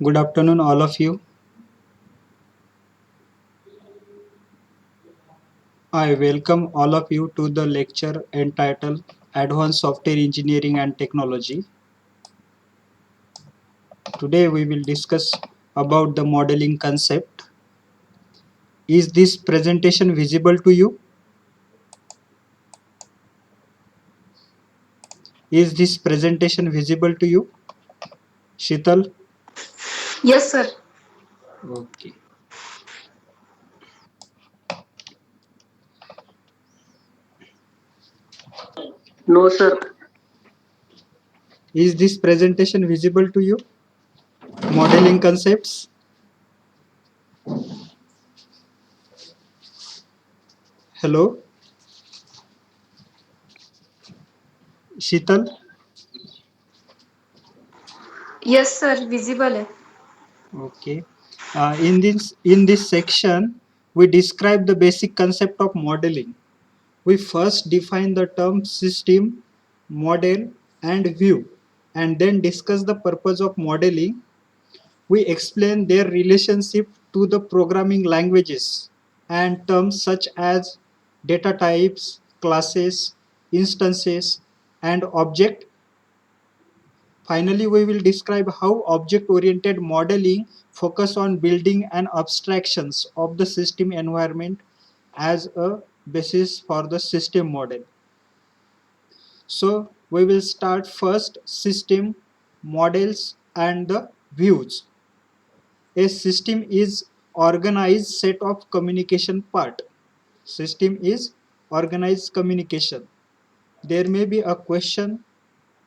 Good afternoon, all of you. I welcome all of you to the lecture entitled Advanced Software Engineering and Technology. Today we will discuss about the modeling concept. Is this presentation visible to you? Is this presentation visible to you? Shital? Yes, sir. Okay. No, sir. Is this presentation visible to you? Modeling concepts? Hello? Shital? Yes, sir. Visible है. Okay. In this section, we describe the basic concept of modeling. We first define the term system, model, and view, and then discuss the purpose of modeling. We explain their relationship to the programming languages and terms such as data types, classes, instances, and object. Finally, we will describe how object-oriented modeling focus on building and abstractions of the system environment as a basis for the system model. So we will start first system, models, and the views. A system is organized set of communication part. System is organized communication. There may be a question,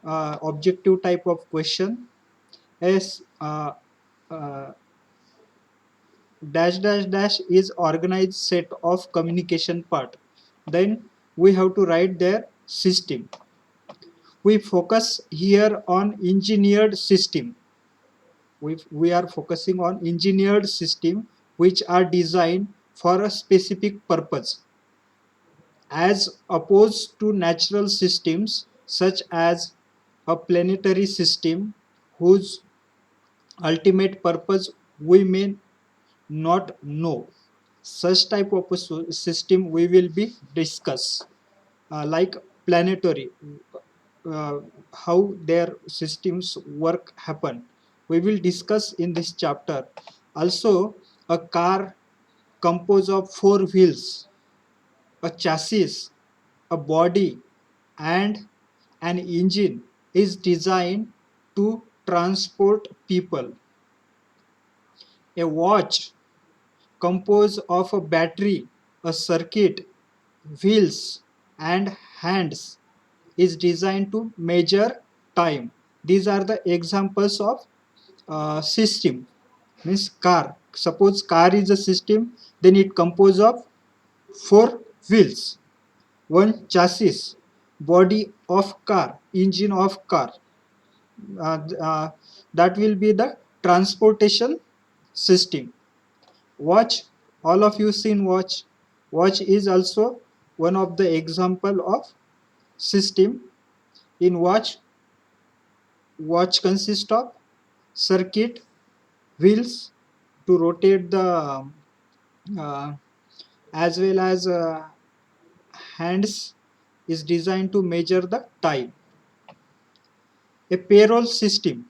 objective type of question. As uh, dash dash dash is organized set of communication part. Then we have to write their system. We focus here on engineered system. We are focusing on engineered system which are designed for a specific purpose as opposed to natural systems such as a planetary system whose ultimate purpose we may not know. Such type of a system we will be discuss, like planetary, uh, how their systems work happen. We will discuss in this chapter. Also, a car composed of four wheels, a chassis, a body, and an engine is designed to transport people. A watch composed of a battery, a circuit, wheels, and hands is designed to measure time. These are the examples of system. Means car. Suppose car is a system, then it composed of four wheels, one chassis, body of car, engine of car. Uh, uh, that will be the transportation system. Watch, all of you seen watch. Watch is also one of the example of system. In watch, watch consists of circuit, wheels to rotate the, uh, as well as hands is designed to measure the time. A payroll system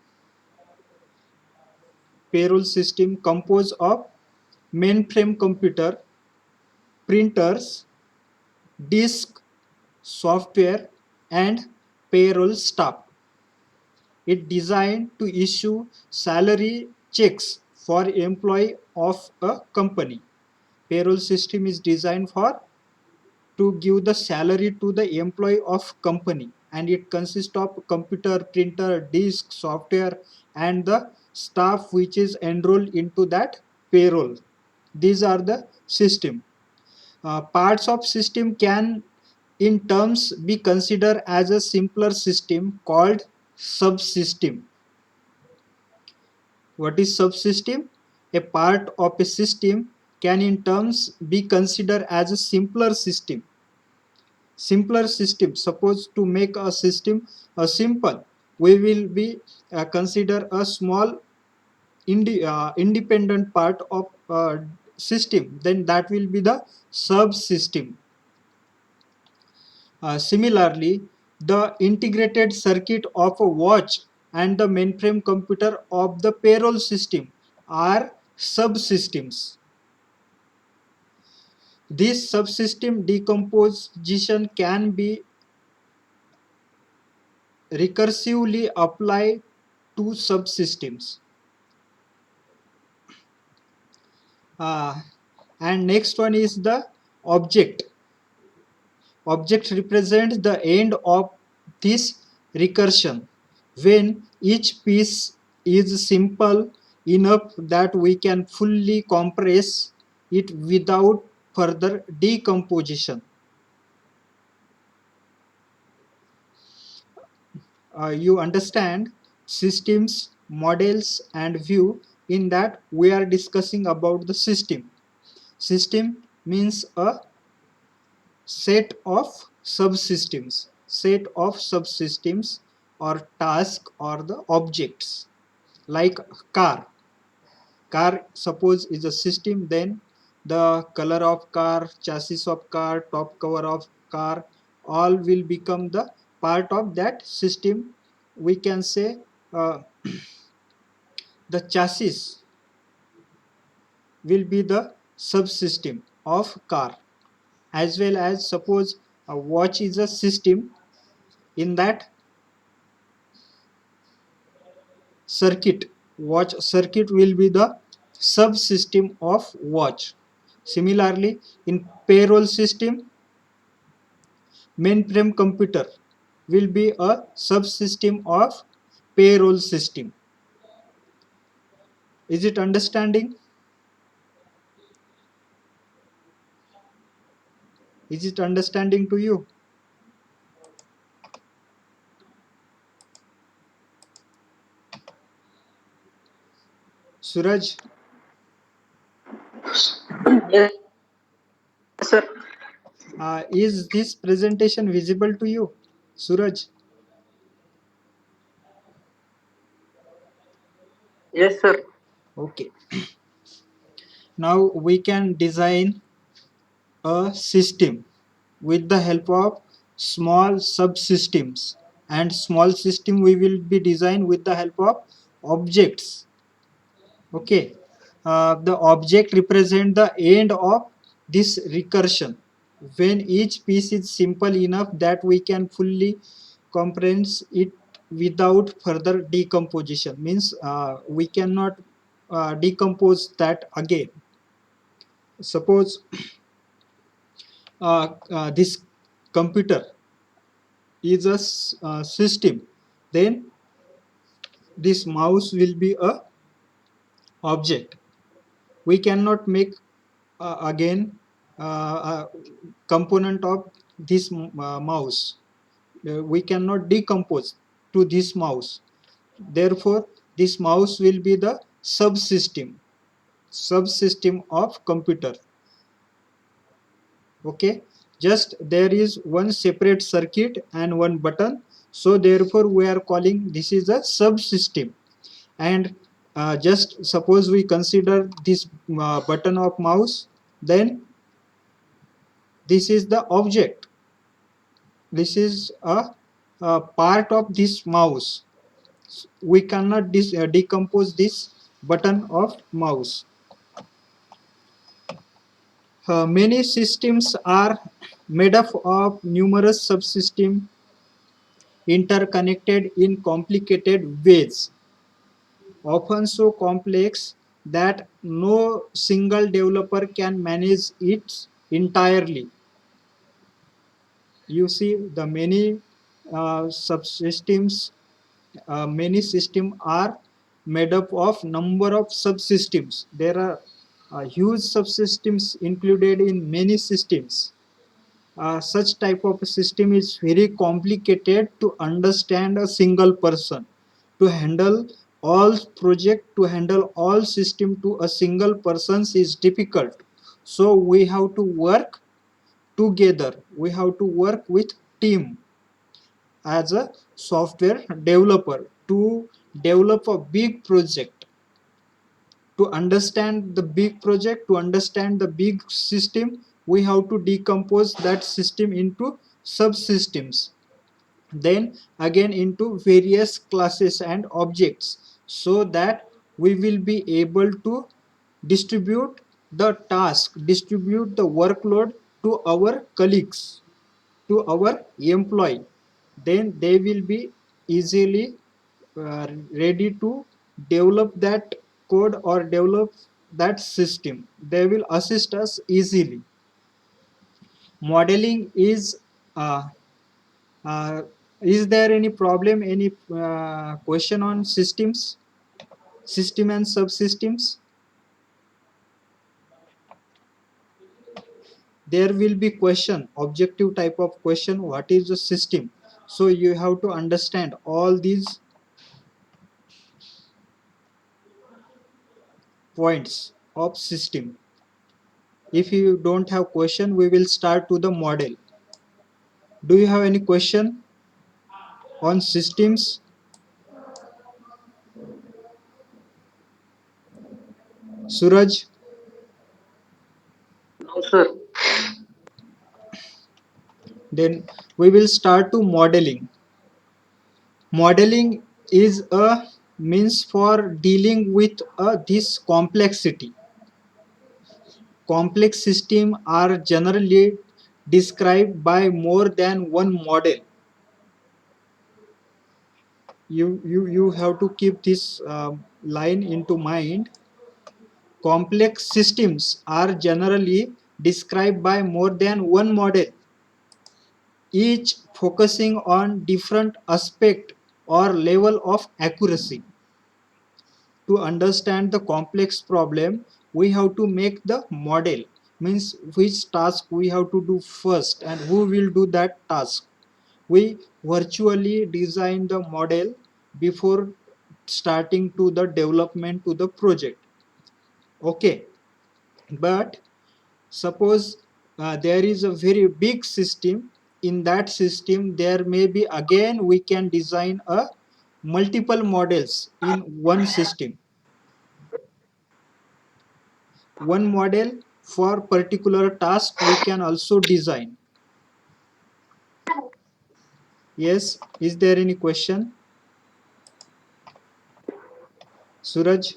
composed of mainframe computer, printers, disk, software, and payroll staff. It designed to issue salary checks for employee of a company. Payroll system is designed for to give the salary to the employee of company, and it consists of computer, printer, disk, software, and the staff which is enrolled into that payroll. These are the system. Parts of system can in terms be considered as a simpler system called subsystem. What is subsystem? A part of a system can in terms be considered as a simpler system. Suppose to make a system simple, we will be consider a small independent part of system, then that will be the subsystem. Similarly, the integrated circuit of a watch and the mainframe computer of the payroll system are subsystems. This subsystem decomposition can be recursively applied to subsystems. Uh, and next one is the object. Object represents the end of this recursion when each piece is simple enough that we can fully compress it without further decomposition. You understand systems, models, and view. In that we are discussing about the system. System means a set of subsystems or task or the objects, like car suppose is a system, then the color of car, chassis of car, top cover of car, all will become the part of that system. We can say the chassis will be the subsystem of car, as well as suppose a watch is a system. In that watch circuit will be the subsystem of watch. Similarly, in payroll system, mainframe computer will be a subsystem of payroll system. Is it understanding? Is it understanding to you? Suraj, Yes, sir. is this presentation visible to you? Suraj, Yes, sir. okay. Now we can design a system with the help of small subsystems, and small system we will be designed with the help of objects. Okay, the object represent the end of this recursion when each piece is simple enough that we can fully comprehend it without further decomposition. Means we cannot decompose that again. Suppose this computer is a system, then this mouse will be a object. We cannot make again a component of this mouse. We cannot decompose to this mouse. Therefore, this mouse will be the subsystem of computer. Okay, just there is one separate circuit and one button, so therefore we are calling this is a subsystem. And just suppose we consider this button of mouse, then this is the object. This is a part of this mouse. We cannot decompose this button of mouse. Many systems are made up of numerous subsystems interconnected in complicated ways, often so complex that no single developer can manage it entirely. You see, the many subsystems, many systems are made up of number of subsystems. There are huge subsystems included in many systems. Such type of system is very complicated to understand a single person. To handle all project, to handle all system to a single person is difficult. So we have to work together. We have to work with team as a software developer to develop a big project. To understand the big project, to understand the big system, we have to decompose that system into subsystems, then again into various classes and objects, so that we will be able to distribute the task, distribute the workload to our colleagues, to our employee. Then they will be easily ready to develop that code or develop that system. They will assist us easily. Modeling uh, uh, is there any problem, any question on systems, system and subsystems? There will be question, objective type of question, what is the system? So you have to understand all these points of system. If you don't have question, we will start to the model. Do you have any question on systems? Suraj? No, sir. Then we will start to modeling. Modeling is a means for dealing with this complexity. Complex systems are generally described by more than one model. You have to keep this line into mind. Complex systems are generally described by more than one model, each focusing on different aspect or level of accuracy. To understand the complex problem, we have to make the model, means which task we have to do first and who will do that task. We virtually design the model before starting to the development to the project. Okay, but suppose there is a very big system. In that system there may be, again we can design a multiple models in one system. One model for particular task we can also design. Yes, is there any question, Suraj?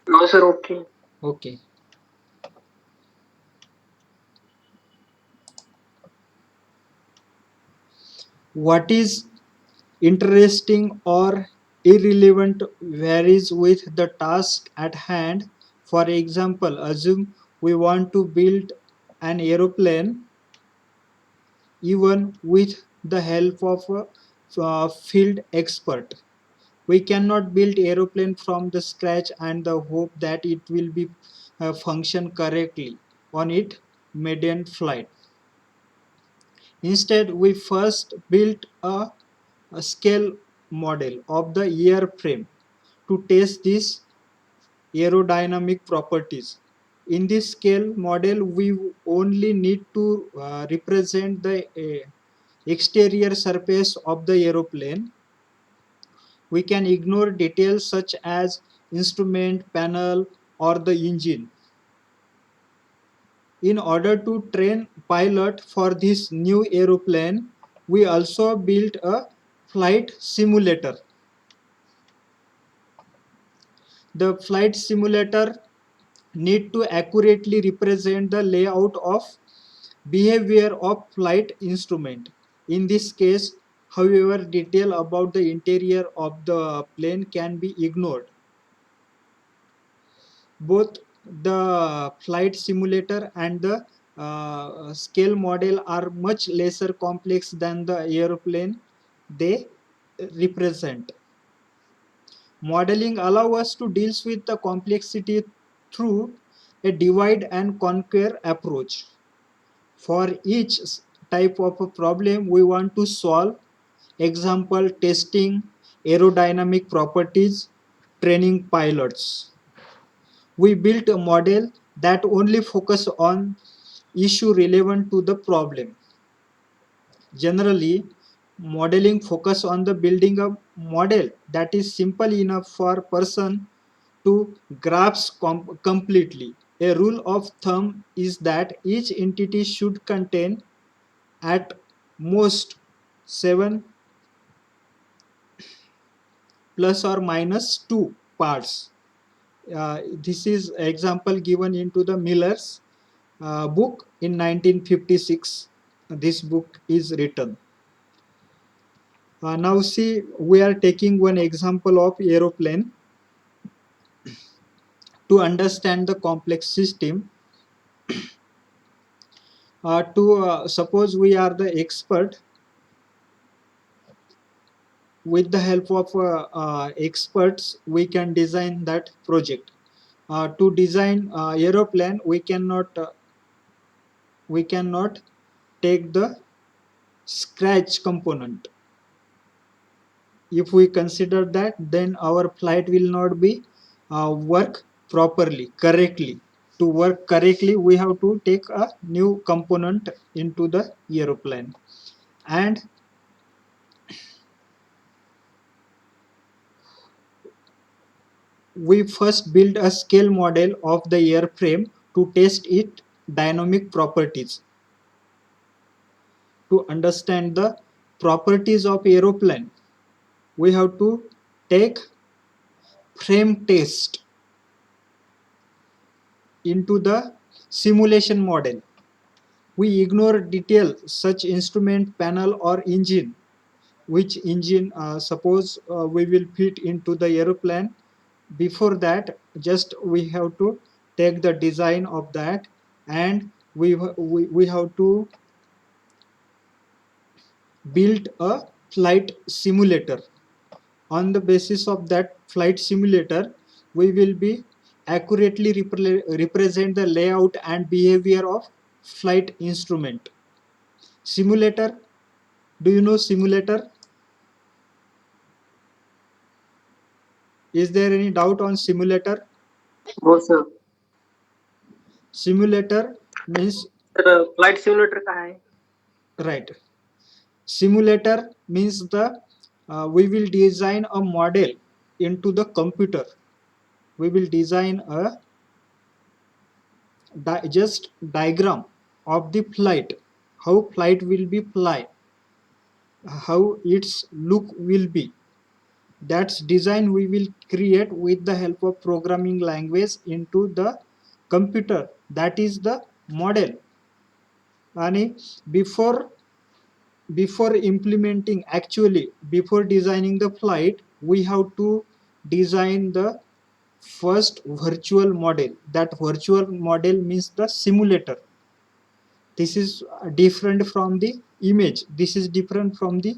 No, sir. Okay. Okay. What is interesting or irrelevant varies with the task at hand. For example, assume we want to build an aeroplane. Even with the help of a field expert, we cannot build aeroplane from the scratch and the hope that it will be function correctly on its maiden flight. Instead, we first built a scale model of the airframe to test these aerodynamic properties. In this scale model, we only need to represent the exterior surface of the aeroplane. We can ignore details such as instrument panel or the engine. In order to train pilot for this new aeroplane, we also built a flight simulator. The flight simulator need to accurately represent the layout of behavior of flight instrument. In this case, however, detail about the interior of the plane can be ignored. Both the flight simulator and the scale model are much lesser complex than the airplane they represent. Modeling allows us to deal with the complexity through a divide and conquer approach. For each type of a problem we want to solve, example testing aerodynamic properties, training pilots, we built a model that only focus on issue relevant to the problem. Generally, Modeling focus on the building a model that is simple enough for person to grasp completely. A rule of thumb is that each entity should contain at most 7 plus or minus 2 parts. This is example given into the Miller's book in 1956. This book is written. Now see, we are taking one example of aeroplane to understand the complex system. To suppose we are the expert, with the help of experts we can design that project. To design aeroplane we cannot take the scratch component. If we consider that, then our flight will not be work properly, correctly. To work correctly, we have to take a new component into the aeroplane, and we first build a scale model of the airframe to test its dynamic properties. To understand the properties of aeroplane, we have to take frame test into the simulation model. We ignore details such instrument panel or engine. Which engine suppose we will fit into the aeroplane. Before that, just we have to take the design of that, and we have to build a flight simulator. On the basis of that flight simulator, we will be accurately represent the layout and behavior of flight instrument. Simulator, do you know simulator? Is there any doubt on simulator? हो sir. Simulator means, तर flight simulator काय आहे? right. Simulator means the we will design a model into the computer. We will design a just diagram of the flight, how flight will be fly, how its look will be. That's design we will create with the help of programming language into the computer. That is the model. And before implementing, actually before designing the flight, we have to design the first virtual model. That virtual model means the simulator. This is different from the image, this is different from the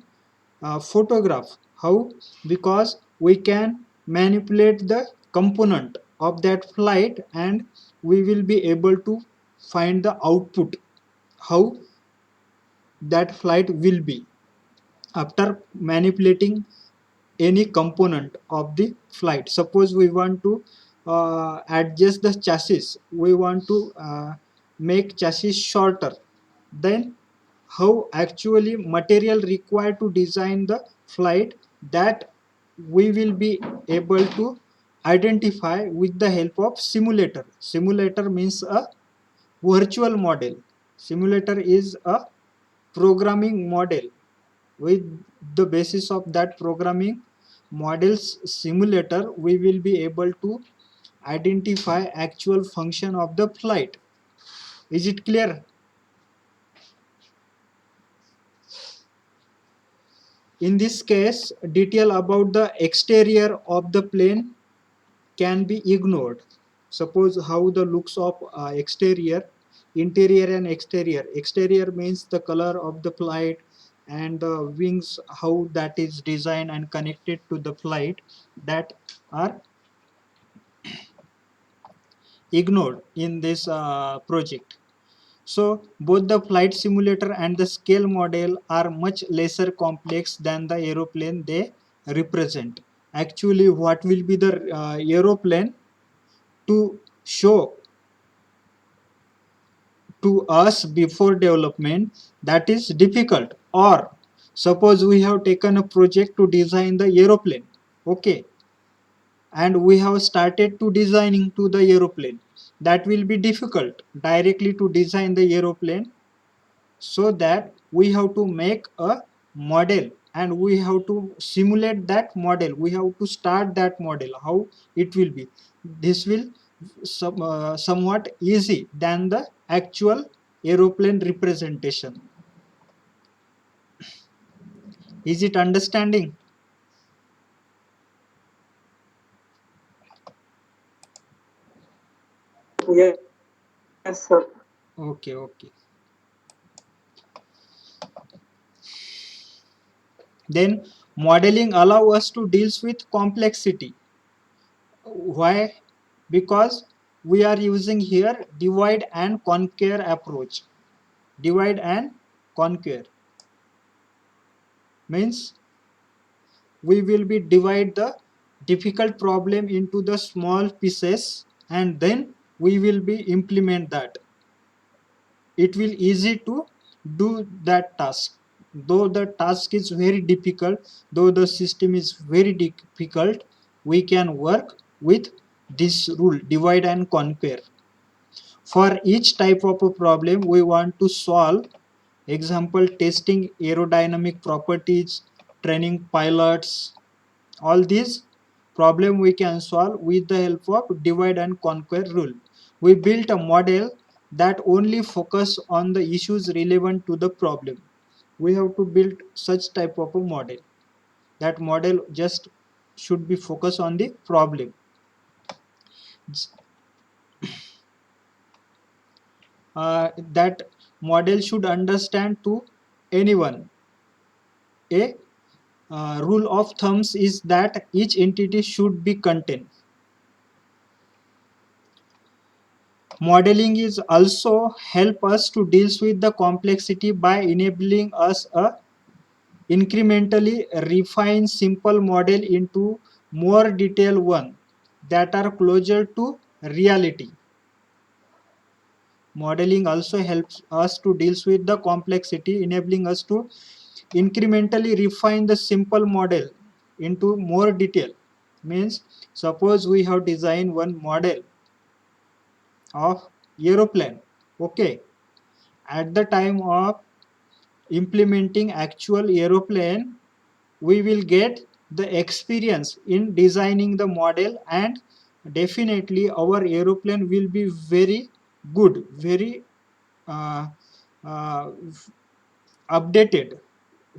photograph. How? Because we can manipulate the component of that flight, and we will be able to find the output, how that flight will be after manipulating any component of the flight. Suppose we want to adjust the chassis, we want to make chassis shorter, then how actually material required to design the flight, that we will be able to identify with the help of simulator. Simulator means a virtual model. Simulator is a programming model. With the basis of that programming models simulator, we will be able to identify actual function of the flight. Is it clear? In this case, detail about the exterior of the plane can be ignored. Suppose how the looks of exterior, interior and exterior. Exterior means the color of the flight and the wings, how that is designed and connected to the flight, that are ignored in this project. So both the flight simulator and the scale model are much lesser complex than the aeroplane they represent. Actually, what will be the aeroplane to show to us before development, that is difficult, or Suppose we have taken a project to design the aeroplane, okay, and we have started to designing to the aeroplane. That will be difficult directly to design the aeroplane, so that we have to make a model and we have to simulate that model. We have to start that model how it will be. This will somewhat easy than the actual aeroplane representation. Is it understanding? Yes, sir. Okay, okay. Then modeling allow us to deal with complexity. Why? Because we are using here divide and conquer approach. Divide and conquer means we will be divide the difficult problem into the small pieces, and then we will be implement that. It will easy to do that task. Though the task is very difficult, though the system is very difficult, we can work with this rule divide and conquer. For each type of a problem we want to solve, example testing aerodynamic properties, training pilots, all these problem we can solve with the help of divide and conquer rule. We built a model that only focus on the issues relevant to the problem. We have to build such type of a model. That model just should be focused on the problem. That model should understand to anyone. A rule of thumbs is that each entity should be contained. Modeling is also help us to deal with the complexity by enabling us a incrementally refine simple model into more detailed one that are closer to reality. Modeling also helps us to deal with the complexity, enabling us to incrementally refine the simple model into more detail. Means suppose we have designed one model of aeroplane, okay, at the time of implementing actual aeroplane we will get the experience in designing the model, and definitely our aeroplane will be very good, very uh, uh, updated.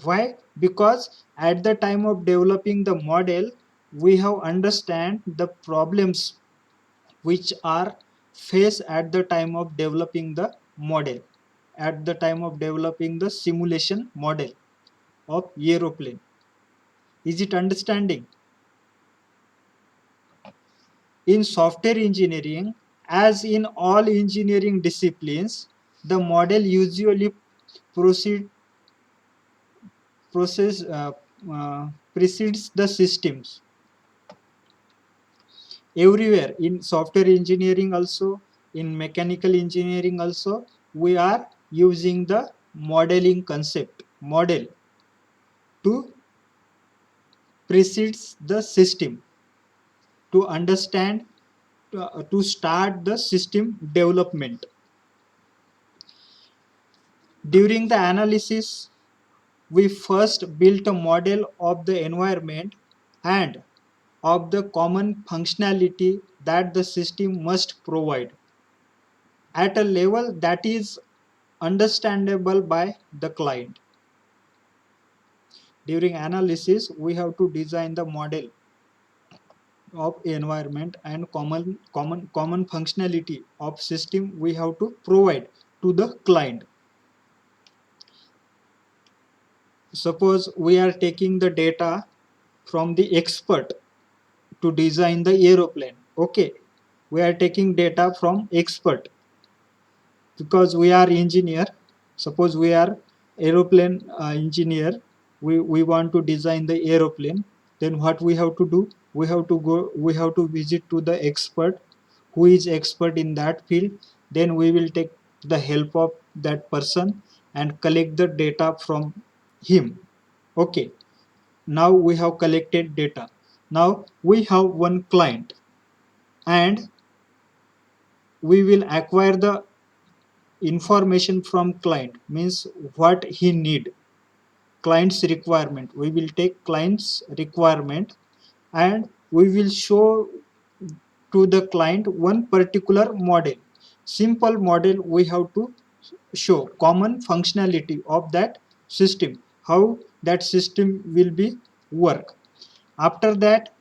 Why? Because at the time of developing the model we have understand the problems which are faced at the time of developing the model, at the time of developing the simulation model of aeroplane. Is it understanding? In software engineering, as in all engineering disciplines, the model usually proceed, process precedes the systems. Everywhere in software engineering also, in mechanical engineering also, we are using the modeling concept, model, to precedes the system, to understand, to start the system development. During the analysis, we first built a model of the environment and of the common functionality that the system must provide at a level that is understandable by the client. During analysis, we have to design the model of environment and common functionality of system we have to provide to the client. Suppose we are taking the data from the expert to design the aeroplane, okay, we are taking data from expert because we are engineer. Suppose we are aeroplane engineer, we want to design the aeroplane. Then what we have to do, we have to visit to the expert who is expert in that field. Then we will take the help of that person and collect the data from him. Okay, now we have collected data. Now we have one client, and we will acquire the information from client, means what he need, client's requirement. We will take client's requirement, and we will show to the client one particular model, simple model. We have to show common functionality of that system, how that system will be work. After that,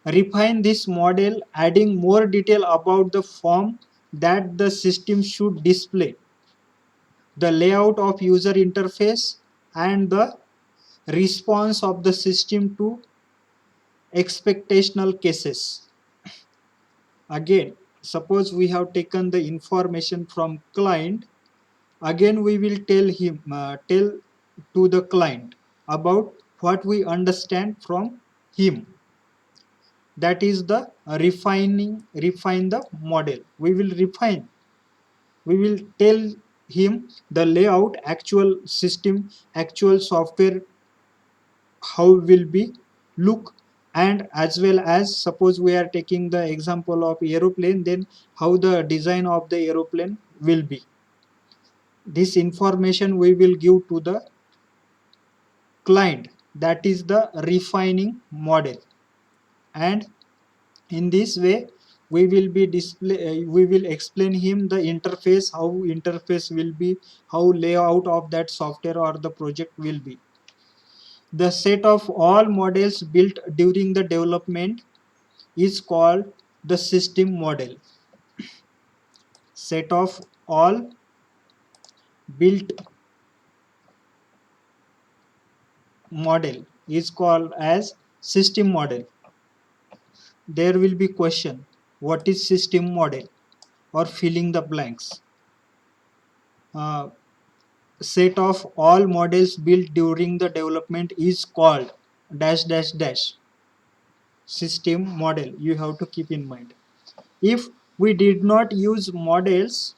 refine this model, adding more detail about the form that the system should display, the layout of user interface, and the response of the system to expectational cases. Again, suppose we have taken the information from client. Again, we will tell to the client about what we understand from him. That is the refine the model. We will tell him the layout, actual system, actual software, how will be look, and as well as, suppose we are taking the example of aeroplane, then how the design of the aeroplane will be. This information we will give to the client. That is the refining model. And in this way, we will explain him the interface, how interface will be, how layout of that software or the project will be. The set of all models built during the development is called the system model. Set of all built model is called as system model. There will be question, what is system model, or filling the blanks. Uh, Set of all models built during the development is called dash dash dash system model. You have to keep in mind. If we did not use models,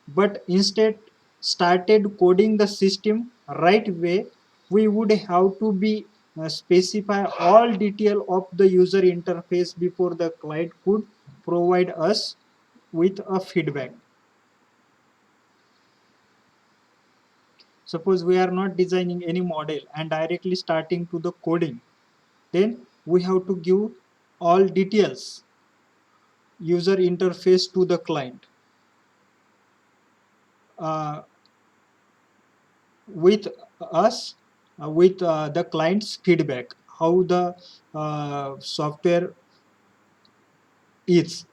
but instead started coding the system right way, we would have to be specify all detail of the user interface before the client could provide us with a feedback. Suppose we are not designing any model and directly starting to the coding, then we have to give all details, user interface to the client, uh, with us with the client's feedback, how the software is.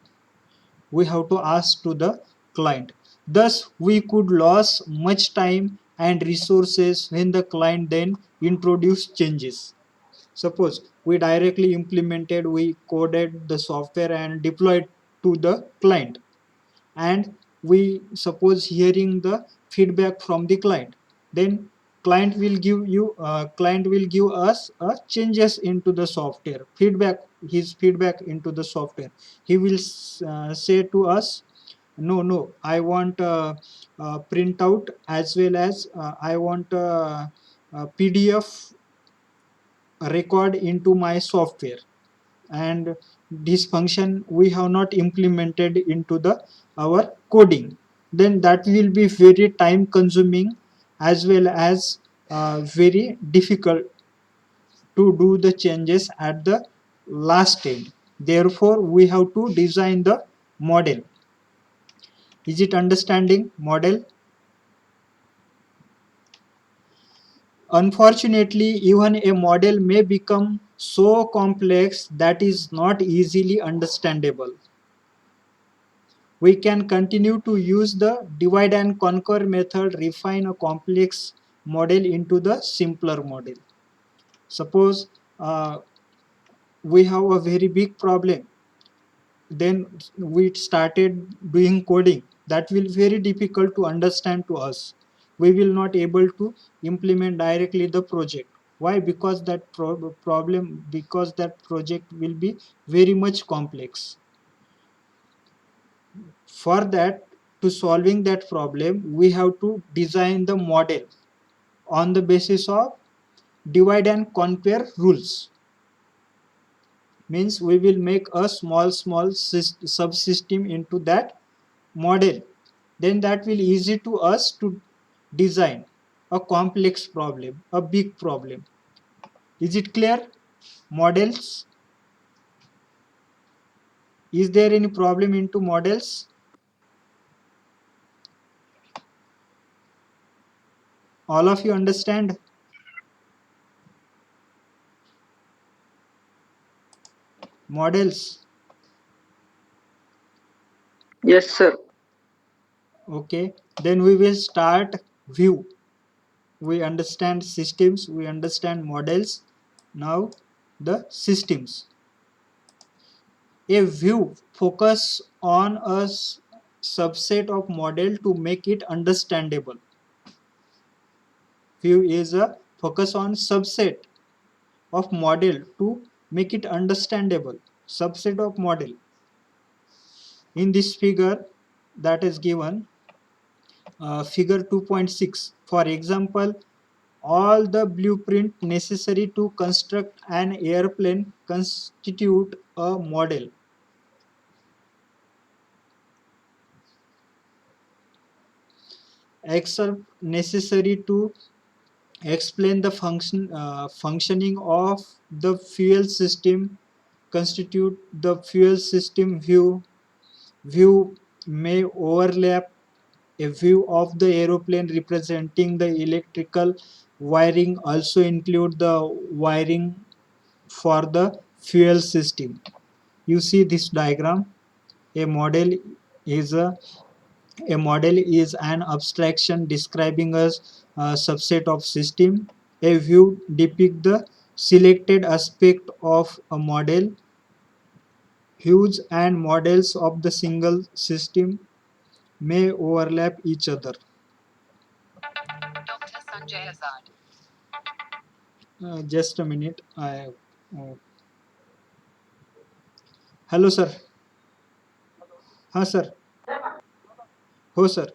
We have to ask to the client. Thus we could lose much time and resources when the client then introduce changes. Suppose we directly implemented, we coded the software and deployed to the client, and we suppose hearing the feedback from the client, then client will give us changes into the software, feedback, his feedback into the software. He will say to us, no, I want printout, as well as I want PDF record into my software, and this function we have not implemented into the our coding. Then that will be very time consuming, as well as very difficult to do the changes at the last end. Therefore we have to design the model. Is it understanding model? Unfortunately, even a model may become so complex that is not easily understandable. We can continue to use the divide and conquer method, refine a complex model into the simpler model. Suppose we have a very big problem, then we started doing coding. That will very difficult to understand to us. We will not able to implement directly the project. Why? Because that problem, because that project will be very much complex. For that, to solving that problem, we have to design the model on the basis of divide and conquer rules. Means we will make a small subsystem into that model. Then that will easy to us to design a complex problem, a big problem. Is it clear? Models. Is there any problem into models? All of you understand? Models. Yes, sir. Okay. Then we will start view. We understand systems, we understand models. Now the systems. A view focus on a subset of model to make it understandable. View is a focus on subset of model to make it understandable. Subset of model. In this figure that is given, figure 2.6, for example, all the blueprint necessary to construct an airplane constitute a model. Except necessary to explain the functioning of the fuel system constitute the fuel system view. View may overlap a view of the aeroplane representing the electrical wiring, also include the wiring for the fuel system. You see this diagram. A model is a model is an abstraction describing a subset of system. A view depicts the selected aspect of a model. Views and models of the single system may overlap each other. Dr. Sanjay Azad. Just a minute. Hello sir. हाँ sir. हो sir.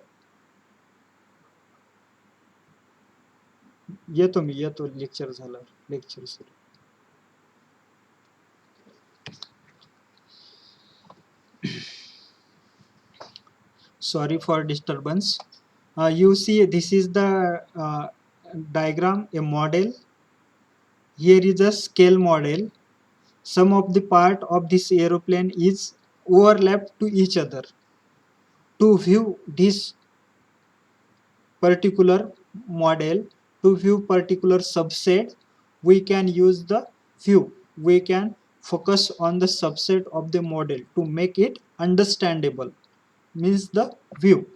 येतो lecture झालं. Lecture sir. Sorry for disturbance. You see this is the diagram, a model. Here is a scale model. Some of the part of this aeroplane is overlapped to each other. To view this particular model, to view particular subset, we can use the view. We can focus on the subset of the model to make it understandable. Means the view.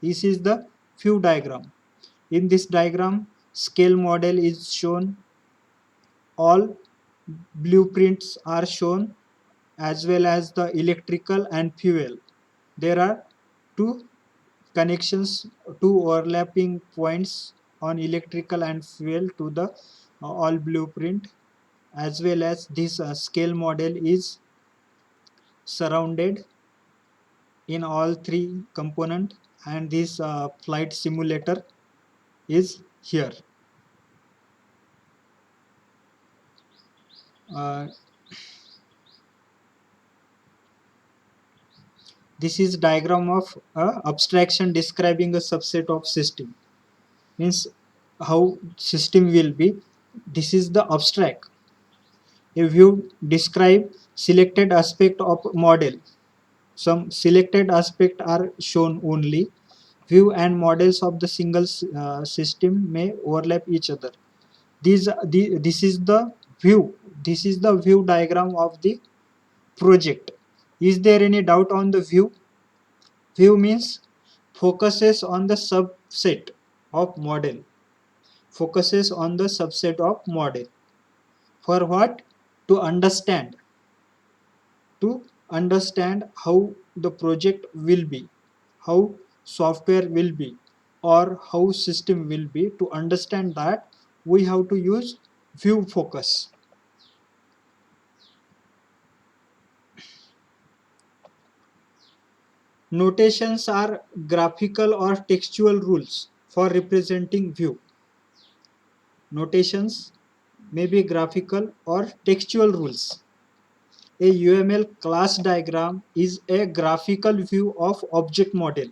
This is the view diagram. In this diagram, scale model is shown. All blueprints are shown as well as the electrical and fuel. There are two connections, two overlapping points on electrical and fuel to the all blueprint, as well as this scale model is surrounded in all three component, and this flight simulator is here. This is diagram of abstraction describing a subset of system. Means how system will be. This is the abstract. If you describe selected aspect of model, some selected aspect are shown only. View and models of the single system may overlap each other. This is the view. This is the view diagram of the project. Is there any doubt on the view? View means focuses on the subset of model. Focuses on the subset of model. For what? To understand. To understand how the project will be, how software will be, or how system will be. To understand that, we have to use view focus. Notations are graphical or textual rules for representing view. Notations may be graphical or textual rules. A UML class diagram is a graphical view of object model.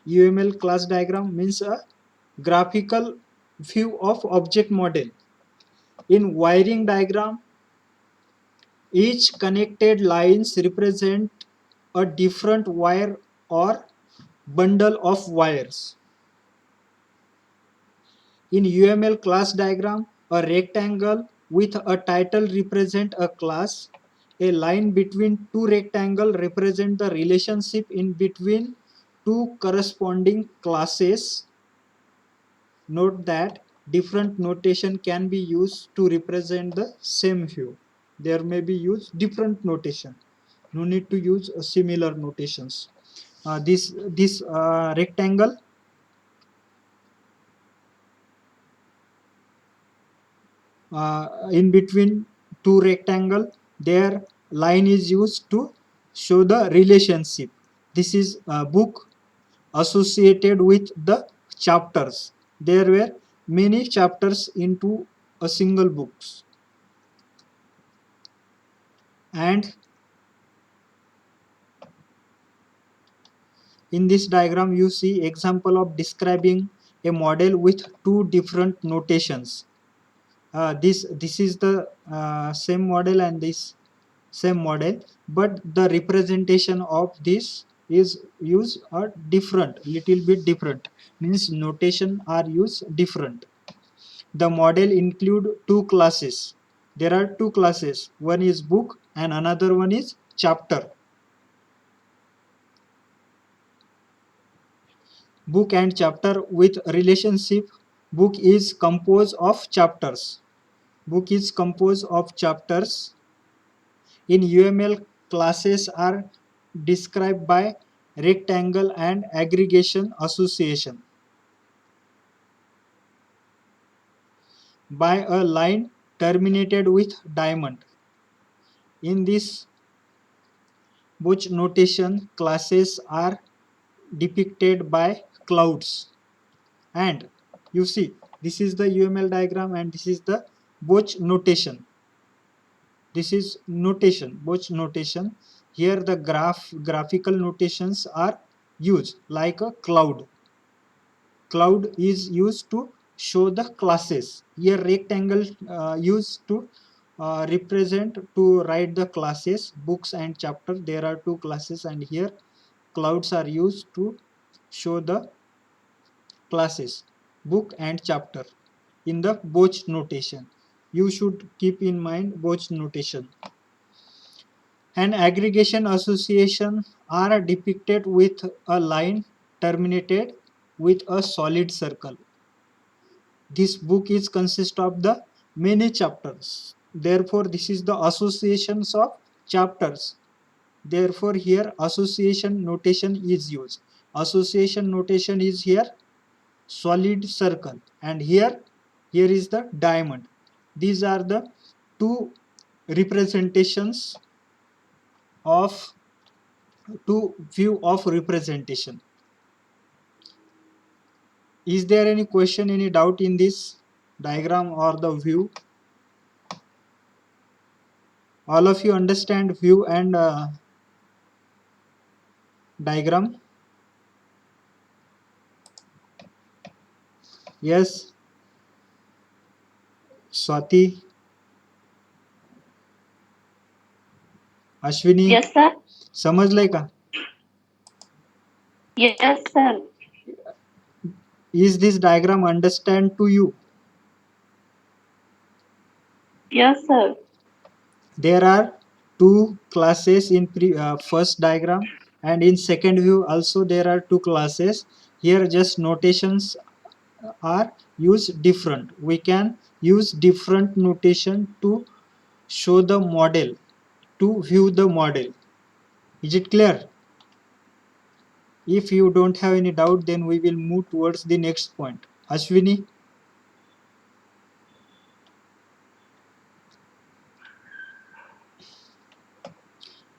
UML class diagram means a graphical view of object model. In wiring diagram, each connected lines represent a different wire or bundle of wires. In UML class diagram, a rectangle with a title represent a class. A line between two rectangles represent the relationship in between two corresponding classes. Note that different notation can be used to represent the same view. There may be used different notation. No need to use similar notations. This rectangle in between two rectangle, their line is used to show the relationship. This is a book associated with the chapters. There were many chapters into a single books, and in this diagram you see example of describing a model with two different notations. This is the same model and this same model, but the representation of this is used are different, little bit different, means notation are used different. The model include two classes. There are two classes, one is book and another one is chapter. Book and chapter with relationship. Book is composed of chapters. Book is composed of chapters. In UML, classes are described by rectangle and aggregation association by a line terminated with diamond. In this Boch notation, classes are depicted by clouds. And you see, this is the UML diagram and this is the Boch notation. This is notation, Boch notation. Here the graphical notations are used like a cloud. Cloud is used to show the classes. Here rectangle used to represent to write the classes, books and chapter. There are two classes, and here clouds are used to show the classes, book and chapter in the Boch notation. You should keep in mind Boch notation. An aggregation association are depicted with a line terminated with a solid circle. This book is consist of the many chapters. Therefore, this is the associations of chapters. Therefore, here association notation is used. Association notation is here solid circle, and here is the diamond. These are the two representations of two view of representation. Is there any question, any doubt in this diagram or the view? All of you understand view and diagram? Yes, Swati, Ashwini, Yes, sir. समजलंय का? Yes, sir. Is this diagram understand to you? Yes, sir. There are two classes in first diagram, and in second view also there are two classes. Here just notations are used different. We can use different notation to show the model, to view the model. Is it clear? If you don't have any doubt, then we will move towards the next point. Ashwini?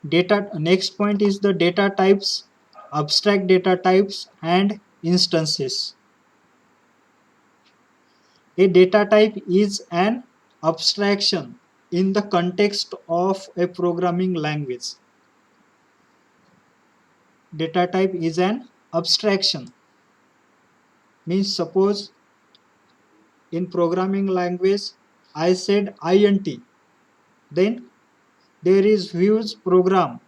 Data. Next point is the data types, abstract data types and instances. A data type is an abstraction in the context of a programming language. Data type is an abstraction. Means suppose in programming language I said int, then there is huge program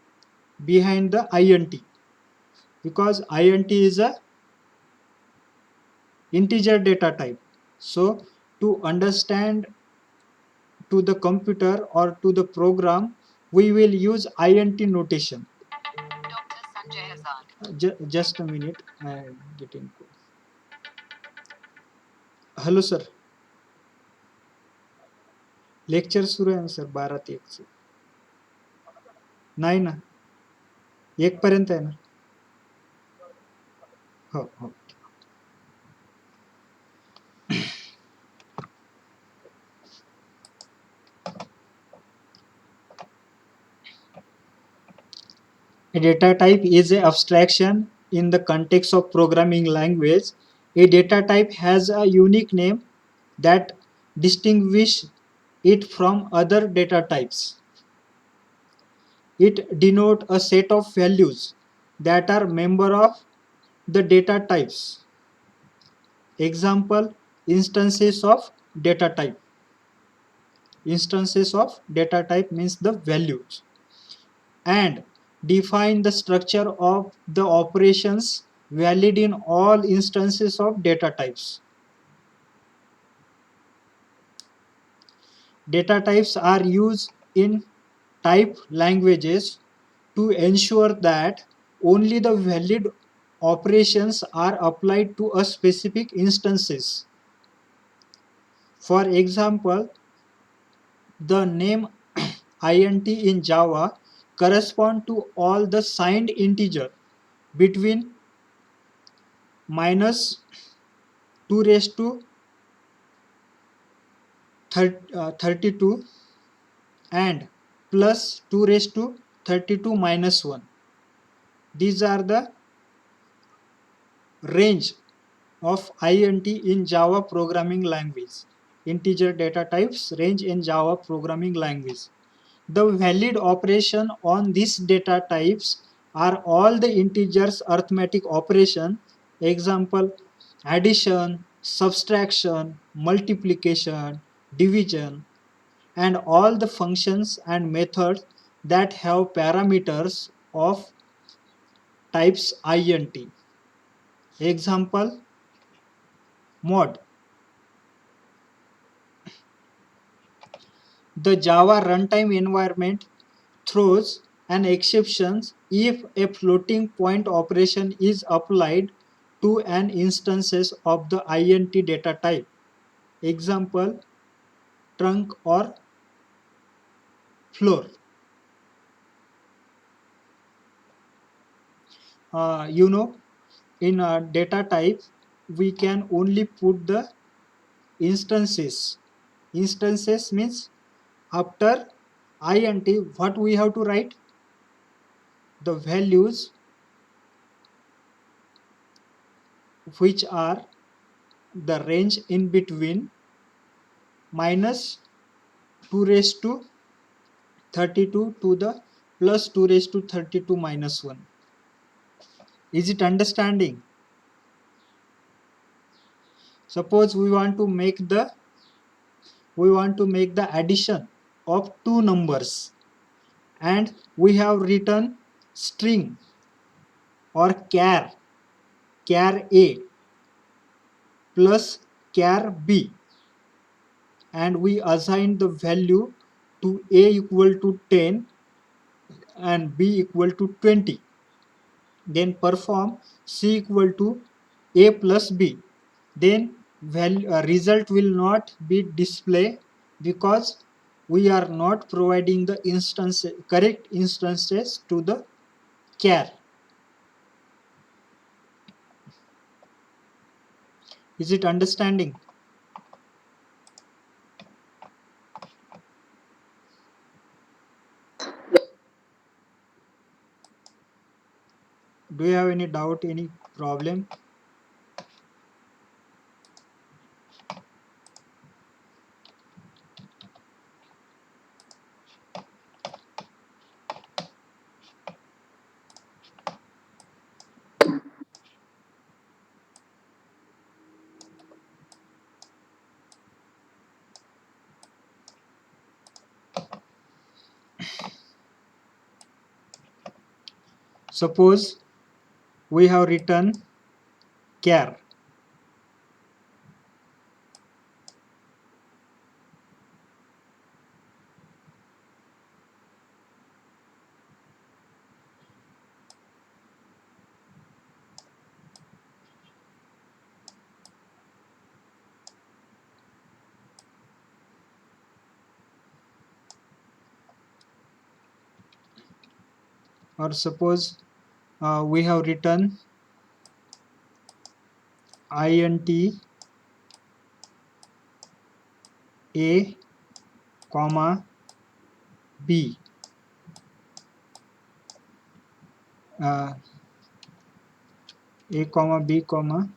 behind the int, because int is a integer data type. So to understand to the computer or to the program, we will use int notation. Just a minute, I am getting. Hello sir, lecture सुरू आहे ना sir 12 ते 1. नाही ना, 1 पर्यंत आहे ना. हो हो. A data type is an abstraction in the context of programming language. A data type has a unique name that distinguishes it from other data types. It denotes a set of values that are member of the data types. Example, instances of data type. Instances of data type means the values. And define the structure of the operations valid in all instances of data types. Data types are used in type languages to ensure that only the valid operations are applied to a specific instances. For example, the name int in Java correspond to all the signed integer between -2 raised to 32 and +2 raised to 32 minus 1. These are the range of int in Java programming language. Integer data types range in Java programming language. The valid operation on these data types are all the integers arithmetic operation. Example, addition, subtraction, multiplication, division, and all the functions and methods that have parameters of types int. Example, mod. The Java runtime environment throws an exception if a floating point operation is applied to an instances of the int data type. Example, trunk or floor. In a data type, we can only put the instances. Instances means after int, what we have to write? The values which are the range in between -2 raised to 32 to the +2 raised to 32 minus 1. Is it understanding? Suppose we want to make the addition of two numbers, and we have written string or char A plus char B, and we assign the value to A equal to 10 and B equal to 20. Then perform C equal to A plus B. Then result will not be displayed because we are not providing the correct instances to the char. Is it understanding? Do you have any doubt, any problem? Suppose we have written char. Or suppose we have written int a comma b, a comma b comma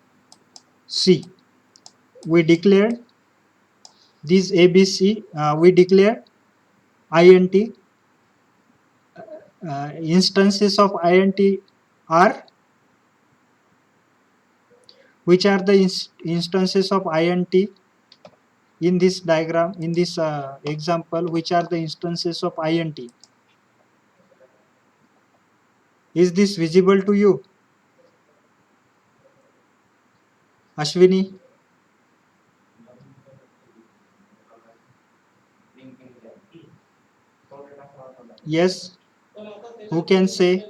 c. We declared this abc, we declared int, instances of int are, which are the instances of int in this diagram, in this example, which are the instances of int? Is this visible to you, Ashwini? Yes, who can say?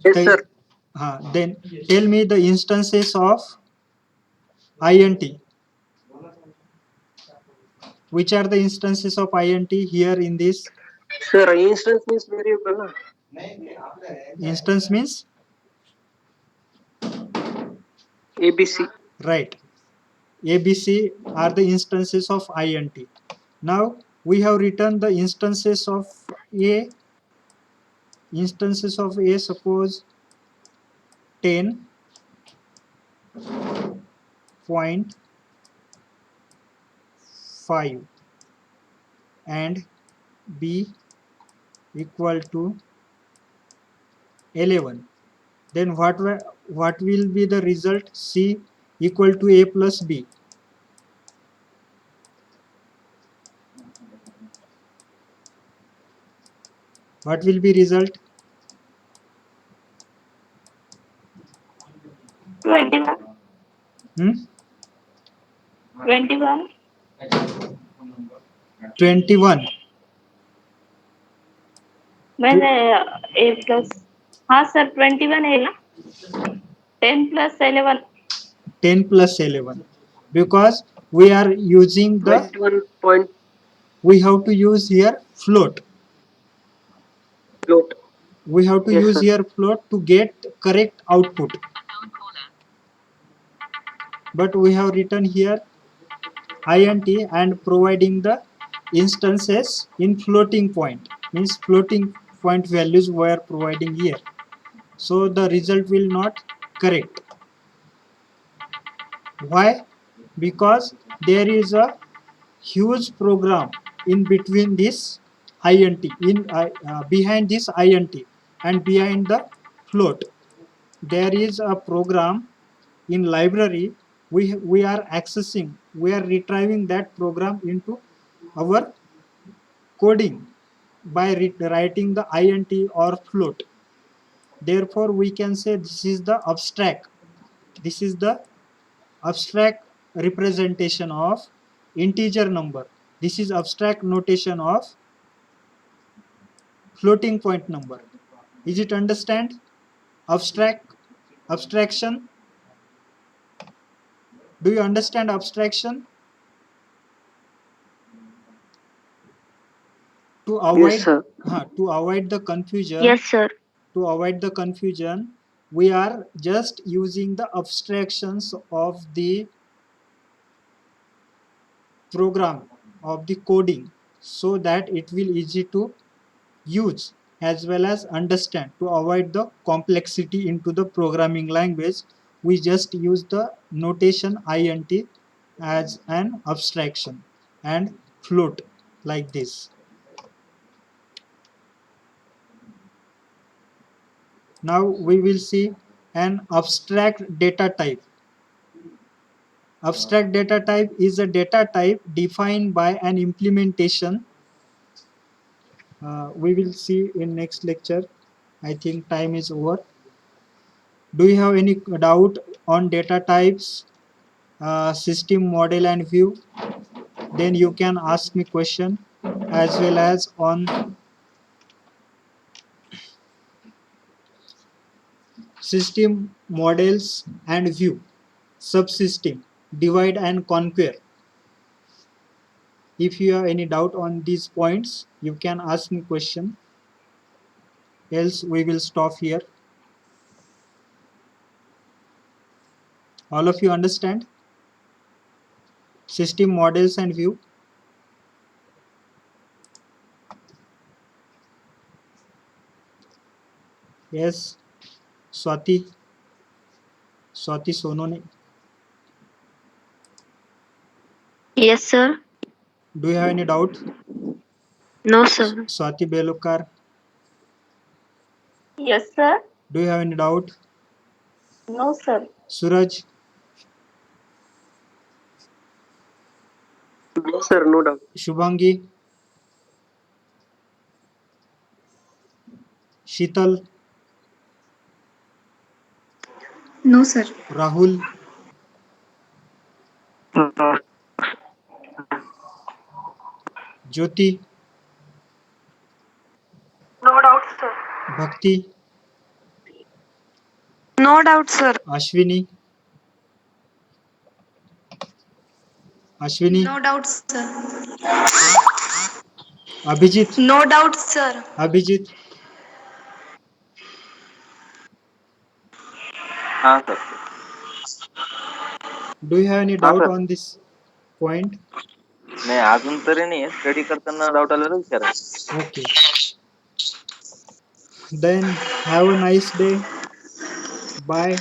Yes, sir. Then tell me the instances of int. Which are the instances of int here in this? Sir, instance means variable. Na? Instance means? ABC. Right. ABC are the instances of int. Now we have written the instances of a. Instances of a, suppose 10.5 and b equal to 11. Then what will be the result? C equal to a plus b. What will be result? 21. Hmm? 21. 21. मैंने a plus, हाँ sir 21 है ना, 10 plus 11. 10 plus 11, because we are using the, 21 point we have to use here float. float. We have to Yes, use sir. here float to get correct output. But we have written here int and providing the instances in floating point, means floating point values we are providing here. So the result will not correct. Why? Because there is a huge program in between this int, behind this int and behind the float. There is a program in library. We are accessing, we are retrieving that program into our coding by writing the int or float. Therefore we can say this is the abstract, this is the abstract representation of integer number. This is abstract notation of floating point number. Is it understand? Abstraction. Do you understand abstraction? To Yes, avoid sir. to avoid the confusion, Yes sir. to avoid the confusion, we are just using the abstractions of the program, of the coding, so that it will easy to use as well as understand. To avoid the complexity into the programming language, we just use the notation int as an abstraction and float like this. Now we will see an abstract data type. Abstract data type is a data type defined by an implementation. We will see in next lecture. I think time is over. Do you have any doubt on data types, system, model, and view? Then you can ask me question, as well as on system, models, and view, subsystem, divide and conquer. If you have any doubt on these points, you can ask me question, else we will stop here. All of you understand? System, models, and view. Yes, Swati Sonone. Yes, sir. Do you have any doubt? No, sir. Swati Belokar. Yes, sir. Do you have any doubt? No, sir. Suraj, No, sir, no doubt. Shubhangi, Sheetal, No, sir. Rahul, Jyoti, No doubt, sir. Bhakti, No doubt, sir. Ashwini, No doubt, sir. Abhijit, No doubt, sir. Abhijit. हाँ sir. Do you have any doubt sir. on this point? नाही अजून तरी नाही study करताना doubt आलेला विचारायचं. Okay. Then have a nice day. Bye.